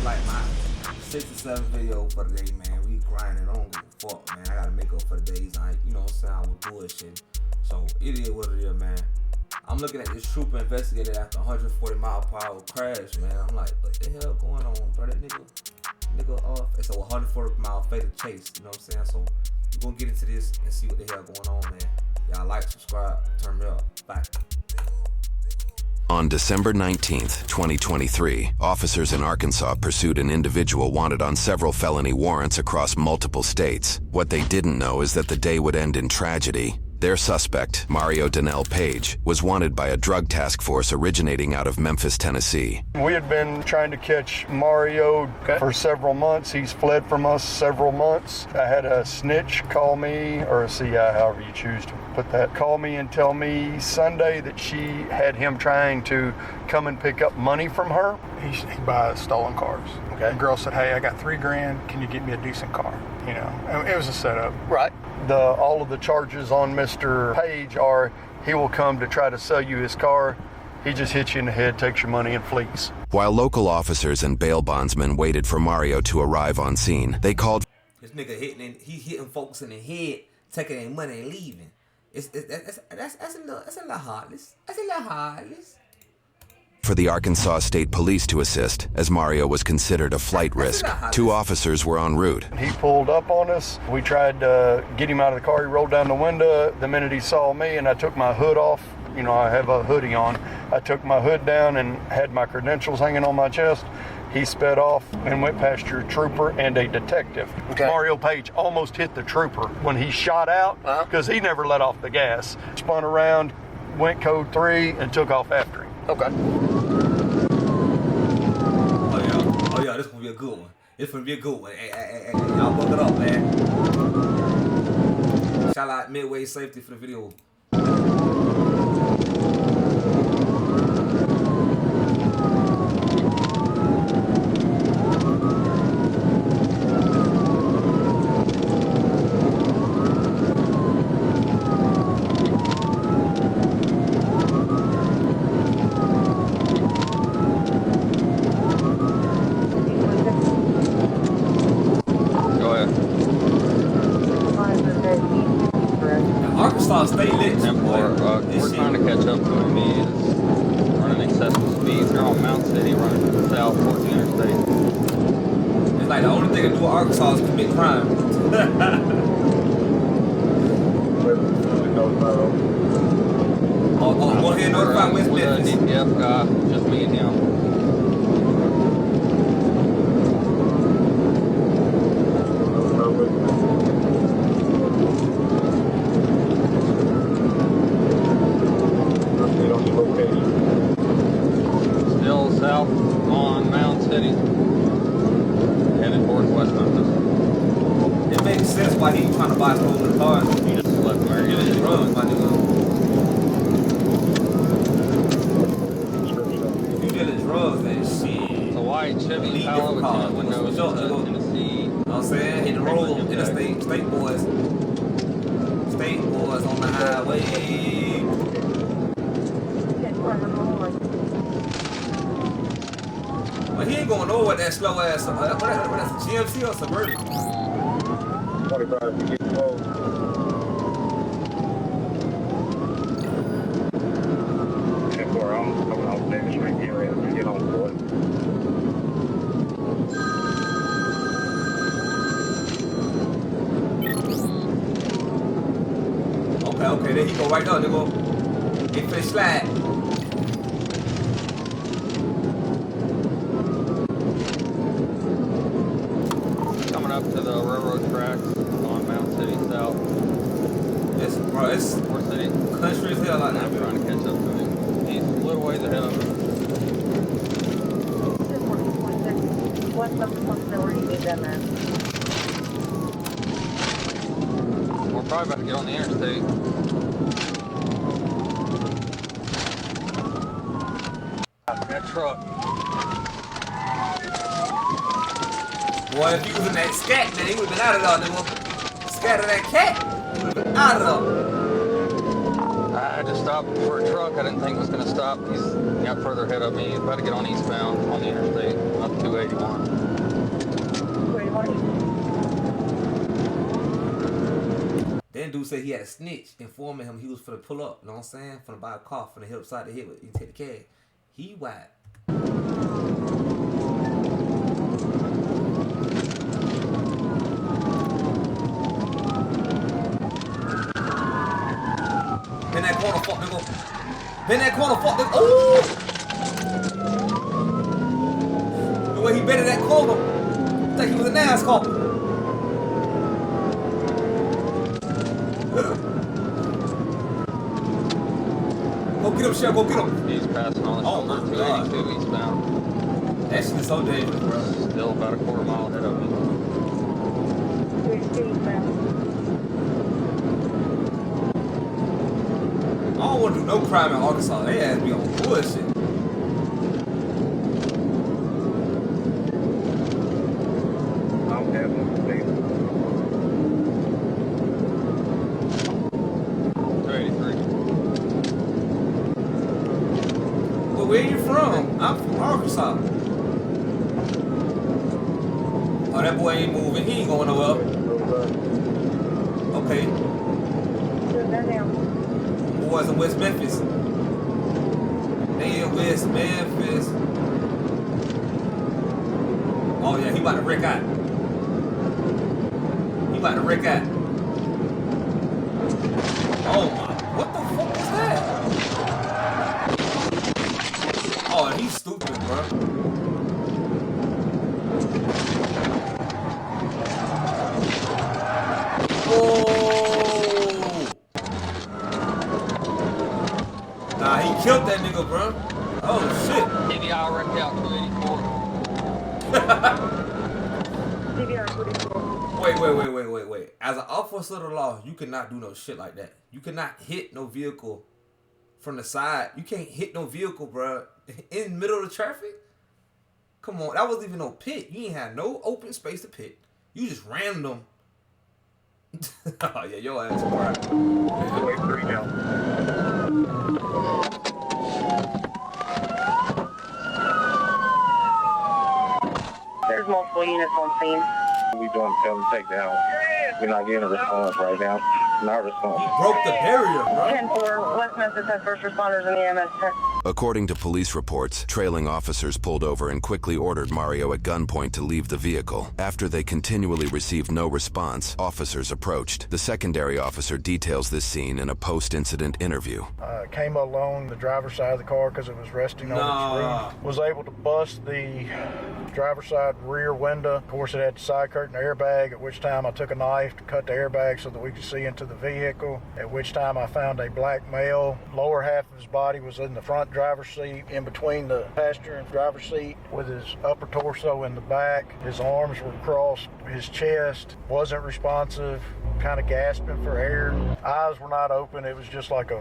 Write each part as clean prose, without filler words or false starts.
like my 6 or 7 video for the day, man. We grinding. I don't give a fuck, man. I gotta make up for the days I, you know what I'm saying, I was bullshitting. So it is what it is, man. I'm looking at this trooper investigated after 140-mile-per-hour crash, man. I'm like, what the hell going on, bro? That nigga off. It's a 140-mile fatal chase, you know what I'm saying? So we're gonna get into this and see what the hell going on, man. Y'all like, subscribe, turn me up. Bye. On December 19th, 2023, officers in Arkansas pursued an individual wanted on several felony warrants across multiple states. What they didn't know is that the day would end in tragedy. Their suspect, Mario Paige, was wanted by a drug task force originating out of Memphis, Tennessee. We had been trying to catch Mario for several months. He's fled from us several months. I had a snitch call me, or a CI, however you choose to put that, call me and tell me Sunday that she had him trying to come and pick up money from her. He buys stolen cars. Okay. The girl said, hey, I got $3,000. Can you get me a decent car? You know, it was a setup. Right. All of the charges on Mr. Paige are he will come to try to sell you his car. He just hits you in the head, takes your money, and flees. While local officers and bail bondsmen waited for Mario to arrive on scene, they called. This nigga hitting folks in the head, taking their money and leaving. That's a little heartless. That's a little heartless. For the Arkansas State Police to assist, as Mario was considered a flight risk. 2 officers were en route. He pulled up on us. We tried to get him out of the car. He rolled down the window. The minute he saw me, and I took my hood off, you know, I have a hoodie on. I took my hood down and had my credentials hanging on my chest. He sped off and went past your trooper and a detective. Okay. Mario Paige almost hit the trooper when he shot out because he never let off the gas. Spun around, went code 3, and took off after him. Okay. Oh yeah, this gonna be a good one. This gonna be a good one. Hey, y'all buck it up, man. Shout out Midway Safety for the video. Arkansas State lit. We're trying to catch up to him. He is running excessive speeds. They're on Mount City, running south towards the interstate. It's like the only thing to do with Arkansas is commit crime. Go ahead and notify West Memphis. DPF guy, just me and him. Still south on Mound City, headed towards West Memphis. It makes sense why he's trying to buy stolen cars. He just left where he is. Drugs, my nigga. You dealing drugs and shit. It's a white Chevy Impala with tinted windows. Tennessee. You know what I'm saying? Hit the road, interstate, state boys on the highway. But he ain't going nowhere that slow ass. What that's a GMC or Suburban? 25 to get close. I'm David Street area to get on board. Okay, there he go right now, nigga. He fish slide. Coming up to the railroad tracks on Mount City South. It's Forest City. country as hell out there. I'm trying to catch up to him. He's a little ways ahead of him. We're probably about to get on the interstate. That truck. Boy, if he was in that scat, then he would have been out of there, nigga. Scat of that cat, he would have been out of there. I just stopped for a truck. I didn't think it was going to stop. He's got further ahead of me. He's about to get on eastbound on the interstate, up 281. then dude said he had a snitch informing him he was finna pull up. You know what I'm saying? Finna buy a car, finna hit upside the head with, he take the cash. He whack. Bend that corner, fuck nigga. Bend that corner, fuck nigga. Ooh! The way he bended that corner. I think he was a NASCAR. Go get him, Shell, go get him. He's passing on the shoulder, 282 eastbound. That shit is so dangerous, bro. Still about a quarter mile ahead of me. I don't want to do no crime in Arkansas. They ass be on bullshit. I'm having a day. 283. Well, where you from? I'm from Arkansas. Oh, that boy ain't moving. He ain't going nowhere. Okay. Boys in West Memphis. They in West Memphis. Oh yeah, he about to wreck out. He about to wreck out. Oh my, what the fuck was that? Oh, he's stupid, bro. Nah, he killed that nigga, bro. Oh shit. TVI wrecked out 284. Wait. As an officer of the law, you cannot do no shit like that. You cannot hit no vehicle from the side. You can't hit no vehicle, bro, in the middle of the traffic. Come on, that wasn't even no pit. You ain't had no open space to pit. You just rammed them. Oh yeah, your ass is right. 283 now. There's multiple units on scene. We doing felony takedown. We're not getting a response right now. Not response. He broke the barrier, bro. 10-4, West Memphis has first responders and EMS tech. According to police reports, trailing officers pulled over and quickly ordered Mario at gunpoint to leave the vehicle. After they continually received no response, officers approached. The secondary officer details this scene in a post-incident interview. Came along the driver's side of the car because it was resting on its roof. Was able to bust the driver's side rear window. Of course, it had the side curtain airbag, at which time I took a knife to cut the airbag so that we could see into the vehicle, at which time I found a black male. Lower half of his body was in the front driver's seat, in between the passenger and driver's seat, with his upper torso in the back. His arms were crossed, his chest wasn't responsive, kind of gasping for air. Eyes were not open. It was just like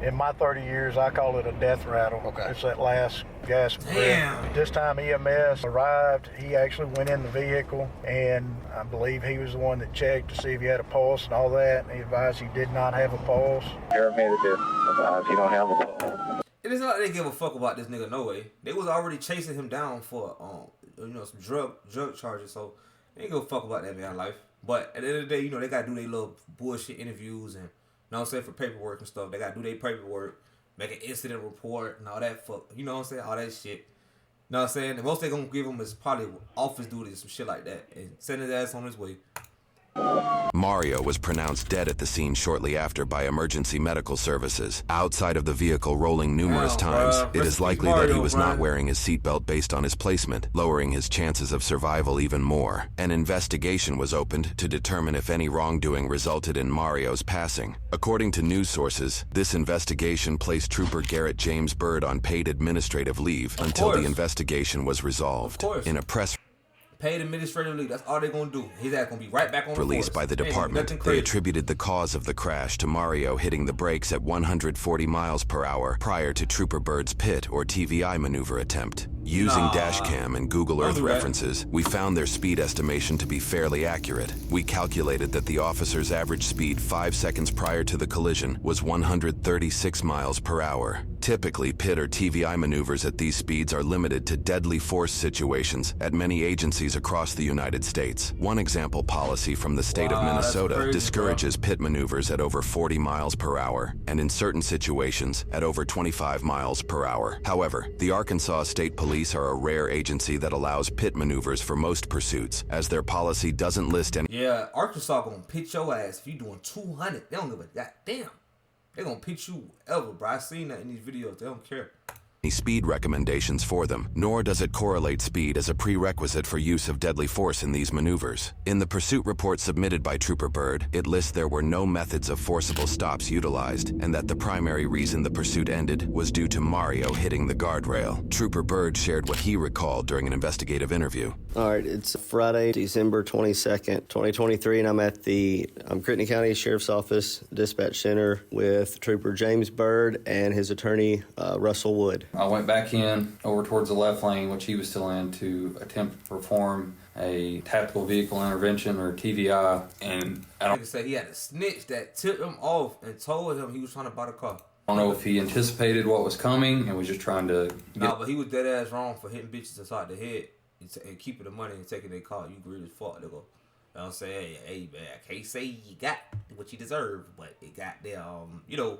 in my 30 years, I call it a death rattle. Okay. It's that last gasp breath. This time EMS arrived. He actually went in the vehicle, and I believe he was the one that checked to see if he had a pulse and all that. And he advised he did not have a pulse. Paramedic advised he don't have a pulse. It is not like they give a fuck about this nigga, no way. They was already chasing him down for some drug charges, so they ain't give a fuck about that man's life. But at the end of the day, they gotta do their little bullshit interviews and you know what I'm saying, for paperwork and stuff. They gotta do their paperwork, make an incident report and all that fuck. You know what I'm saying? All that shit. You know what I'm saying? The most they gonna give him is probably office duty or some shit like that. And send his ass on his way. Mario was pronounced dead at the scene shortly after by emergency medical services. Outside of the vehicle rolling numerous times, it is likely that he was not wearing his seatbelt based on his placement, lowering his chances of survival even more. An investigation was opened to determine if any wrongdoing resulted in Mario's passing. According to news sources, this investigation placed Trooper Garrett James Byrd on paid administrative leave until the investigation was resolved. In a press Paid administrative leave. That's all they're gonna do. His ass gonna be right back on the release by the department. They attributed the cause of the crash to Mario hitting the brakes at 140 miles per hour prior to Trooper Byrd's pit or TVI maneuver attempt. Using Dashcam and Google Earth do that. references, we found their speed estimation to be fairly accurate. We calculated that the officer's average speed 5 seconds prior to the collision was 136 miles per hour. Typically, PIT or TVI maneuvers at these speeds are limited to deadly force situations at many agencies across the United States. One example policy from the state of Minnesota crazy, discourages PIT maneuvers at over 40 miles per hour, and in certain situations, at over 25 miles per hour. However, the Arkansas State Police are a rare agency that allows PIT maneuvers for most pursuits, as their policy doesn't list any Yeah, Arkansas gonna pitch your ass if you doing 200. They don't give a goddamn. They gonna pitch you ever, bro. I seen that in these videos. They don't care. speed recommendations for them, nor does it correlate speed as a prerequisite for use of deadly force in these maneuvers. In the pursuit report submitted by Trooper Byrd, it lists there were no methods of forcible stops utilized, and that the primary reason the pursuit ended was due to Mario hitting the guardrail. Trooper Byrd shared what he recalled during an investigative interview. All right, it's Friday, December 22nd, 2023, and I'm at the Crittenden County Sheriff's Office Dispatch Center with Trooper James Byrd and his attorney, Russell Wood. I went back in over towards the left lane, which he was still in, to attempt to perform a tactical vehicle intervention, or TVI, and I Nigga said he had a snitch that tipped him off and told him he was trying to buy the car. don't know if he anticipated what was coming and was just trying to get... Nah, but he was dead ass wrong for hitting bitches inside the head and keeping the money and taking their car. You greedy as fuck, nigga. You know what I'm saying? Hey, man, I can't say you got what you deserve, but it got there, you know.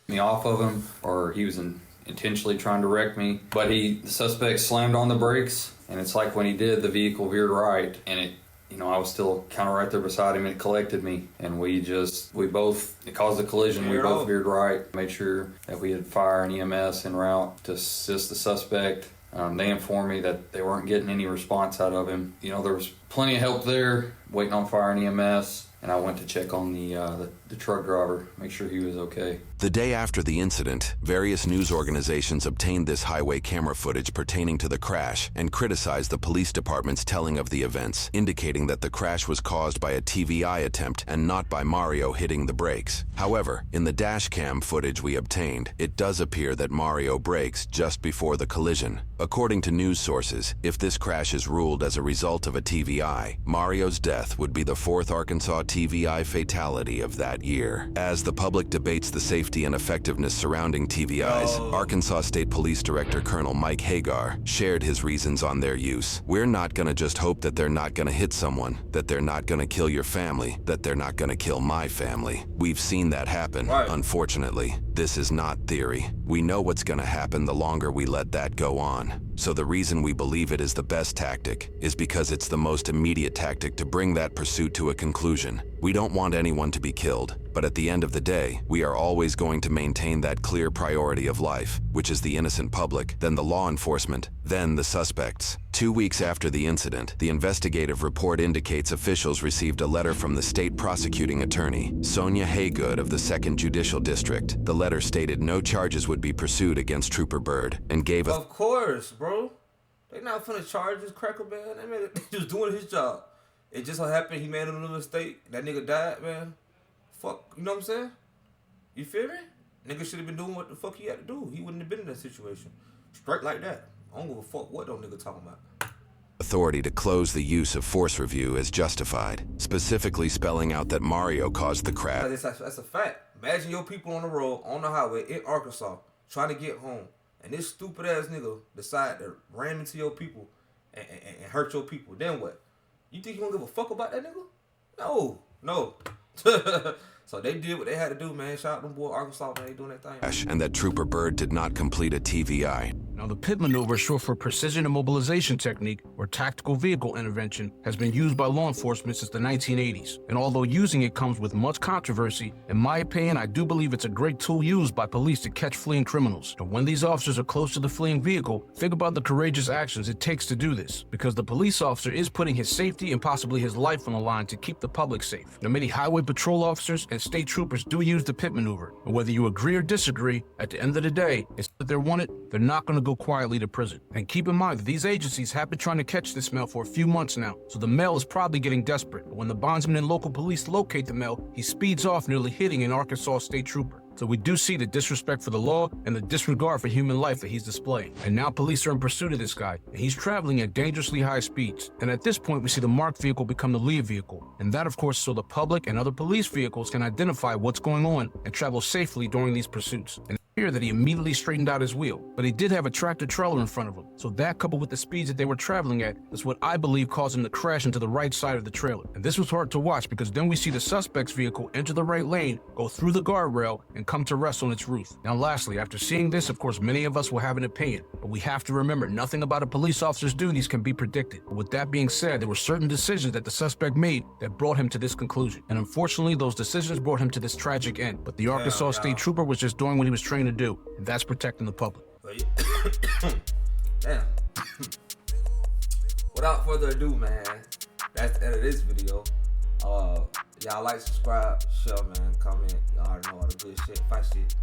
me off of him, or he was intentionally trying to wreck me. But the suspect slammed on the brakes, and it's like when he did, the vehicle veered right, and I was still kind of right there beside him, and it collected me, and it caused a collision. We both veered right, made sure that we had fire and EMS en route to assist the suspect. They informed me that they weren't getting any response out of him. There was plenty of help there, waiting on fire and EMS. And I went to check on the truck driver, make sure he was okay. The day after the incident, various news organizations obtained this highway camera footage pertaining to the crash and criticized the police department's telling of the events, indicating that the crash was caused by a TVI attempt and not by Mario hitting the brakes. However, in the dash cam footage we obtained, it does appear that Mario brakes just before the collision. According to news sources, if this crash is ruled as a result of a TVI, Mario's death would be the fourth Arkansas TVI fatality of that year. As the public debates the safety and effectiveness surrounding TVIs, Arkansas State Police Director Colonel Mike Hagar shared his reasons on their use. We're not gonna just hope that they're not gonna hit someone, that they're not gonna kill your family, that they're not gonna kill my family. We've seen that happen, unfortunately. This is not theory. We know what's gonna happen the longer we let that go on. So the reason we believe it is the best tactic is because it's the most immediate tactic to bring that pursuit to a conclusion. We don't want anyone to be killed, but at the end of the day, we are always going to maintain that clear priority of life, which is the innocent public, then the law enforcement, then the suspects. 2 weeks after the incident, the investigative report indicates officials received a letter from the state prosecuting attorney, Sonia Haygood of the 2nd Judicial District. The letter stated no charges would be pursued against Trooper Byrd and gave Of course, bro. They not finna charge this cracker, man. That man just doing his job. It just so happened he made a little mistake. That nigga died, man. Fuck, you know what I'm saying? You feel me? Nigga should have been doing what the fuck he had to do. He wouldn't have been in that situation. Straight like that. I don't give a fuck what those nigga talking about. authority to close the use of force review as justified, specifically spelling out that Mario caused the crash. That's a fact. Imagine your people on the road, on the highway in Arkansas, trying to get home, and this stupid ass nigga decide to ram into your people and hurt your people. Then what? You think you gonna give a fuck about that nigga? No. So they did what they had to do, man. Shout out to them boy Arkansas, man. They doing that thing. And that Trooper Byrd did not complete a TVI. Now, the PIT maneuver, short for Precision Immobilization Technique, or Tactical Vehicle Intervention, has been used by law enforcement since the 1980s. And although using it comes with much controversy, in my opinion, I do believe it's a great tool used by police to catch fleeing criminals. And when these officers are close to the fleeing vehicle, think about the courageous actions it takes to do this, because the police officer is putting his safety and possibly his life on the line to keep the public safe. Now, many highway patrol officers and state troopers do use the PIT maneuver. And whether you agree or disagree, at the end of the day, it's that they're wanted, they're not going to go quietly to prison. And keep in mind that these agencies have been trying to catch this male for a few months now, so the male is probably getting desperate. But when the bondsman and local police locate the male, he speeds off, nearly hitting an Arkansas state trooper. So we do see the disrespect for the law and the disregard for human life that he's displaying. And now police are in pursuit of this guy, and he's traveling at dangerously high speeds. And at this point, we see the marked vehicle become the lead vehicle. And that, of course, so the public and other police vehicles can identify what's going on and travel safely during these pursuits. And here that he immediately straightened out his wheel, but he did have a tractor trailer in front of him. So that, coupled with the speeds that they were traveling at, is what I believe caused him to crash into the right side of the trailer. And this was hard to watch because then we see the suspect's vehicle enter the right lane, go through the guardrail, and come to rest on its roof. Now lastly, after seeing this, of course, many of us will have an opinion, but we have to remember nothing about a police officer's duties can be predicted. But with that being said, there were certain decisions that the suspect made that brought him to this conclusion. And unfortunately, those decisions brought him to this tragic end. But the Arkansas State Trooper was just doing what he was trained to do, and that's protecting the public. Damn. Without further ado, man, that's the end of this video. Y'all like, subscribe, share, man, comment. Y'all already know all the good shit, fight shit.